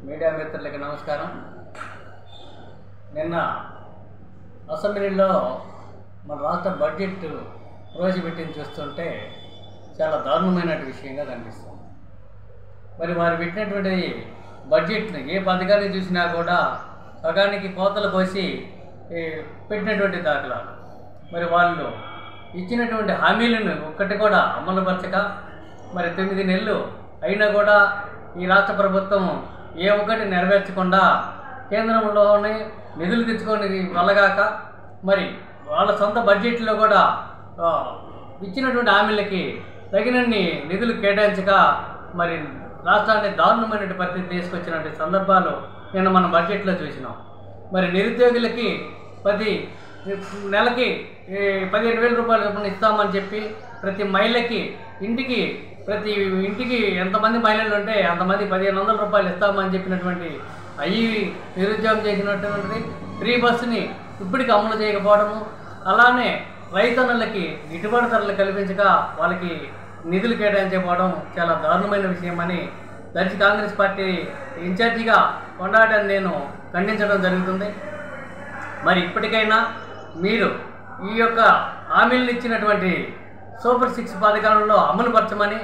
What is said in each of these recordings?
Media మిత్రులకి నమస్కారం. నిన్న అసెంబ్లీలో మన రాష్ట్ర బడ్జెట్ ప్రవేశపెట్టింది చూస్తుంటే చాలా దారుణమైన విషయంగా కనిపిస్తుంది. మరి వారు పెట్టినటువంటి బడ్జెట్ని ఏ పథకాన్ని చూసినా కూడా సగానికి కోతలు కోసి పెట్టినటువంటి దాఖలాలు. మరి వాళ్ళు ఇచ్చినటువంటి హామీలను ఒక్కటి కూడా అమలుపరచక మరి 9 నెలలు అయినా కూడా ఈ రాష్ట్ర ప్రభుత్వం ఏ ఒక్కటి నెరవేర్చకుండా కేంద్రంలోనే నిధులు తెచ్చుకొని వెళ్ళగాక మరి వాళ్ళ సొంత బడ్జెట్లో కూడా ఇచ్చినటువంటి హామీలకి తగినన్ని నిధులు కేటాయించక మరి రాష్ట్రాన్ని దారుణమైనటువంటి పరిస్థితి తీసుకొచ్చినటువంటి సందర్భాలు నిన్న మనం బడ్జెట్లో చూసినాం. మరి నిరుద్యోగులకి నెలకి 15,000 రూపాయలు చొప్పున ఇస్తామని చెప్పి ప్రతి ఇంటికి ఎంతమంది మహిళలు ఉంటే అంతమంది 1,500 రూపాయలు ఇస్తామని చెప్పినటువంటి నిరుద్యోగం చేసినటువంటి ఫ్రీ బస్సుని ఇప్పటికి అమలు చేయకపోవడము, అలానే రైతన్నలకి గిట్టుబాటు ధరలు కల్పించక వాళ్ళకి నిధులు కేటాయించకపోవడం చాలా దారుణమైన విషయమని దర్శి కాంగ్రెస్ పార్టీ ఇన్ఛార్జిగా కొన్నాడని నేను ఖండించడం జరుగుతుంది. మరి ఇప్పటికైనా మీరు ఈ యొక్క హామీలను ఇచ్చినటువంటి సూపర్ 6 పథకాలలో అమలుపరచమని,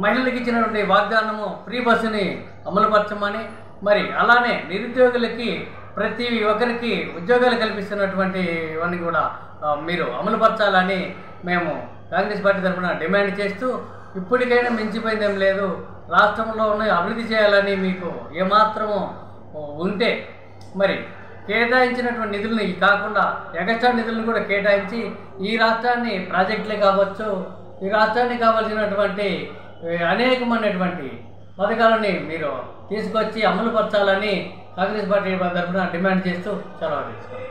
మహిళలకు ఇచ్చినటువంటి వాగ్దానము ఫ్రీ బస్సుని అమలుపరచమని, మరి అలానే నిరుద్యోగులకి ప్రతి ఒక్కరికి ఉద్యోగాలు కల్పిస్తున్నటువంటివన్నీ కూడా మీరు అమలుపరచాలని మేము కాంగ్రెస్ పార్టీ తరఫున డిమాండ్ చేస్తూ, ఇప్పటికైనా మించిపోయిందేం లేదు, రాష్ట్రంలో అభివృద్ధి చేయాలని మీకు ఏమాత్రము ఉంటే మరి కేటాయించినటువంటి నిధులని కాకుండా ఎక్స్ట్రా నిధులను కూడా కేటాయించి ఈ రాష్ట్రాన్ని ప్రాజెక్టులే కావచ్చు, ఈ రాష్ట్రానికి కావాల్సినటువంటి అనేకమైనటువంటి పథకాలని మీరు తీసుకొచ్చి అమలుపరచాలని కాంగ్రెస్ పార్టీ తరఫున డిమాండ్ చేస్తూ సెలవు తీసుకోండి.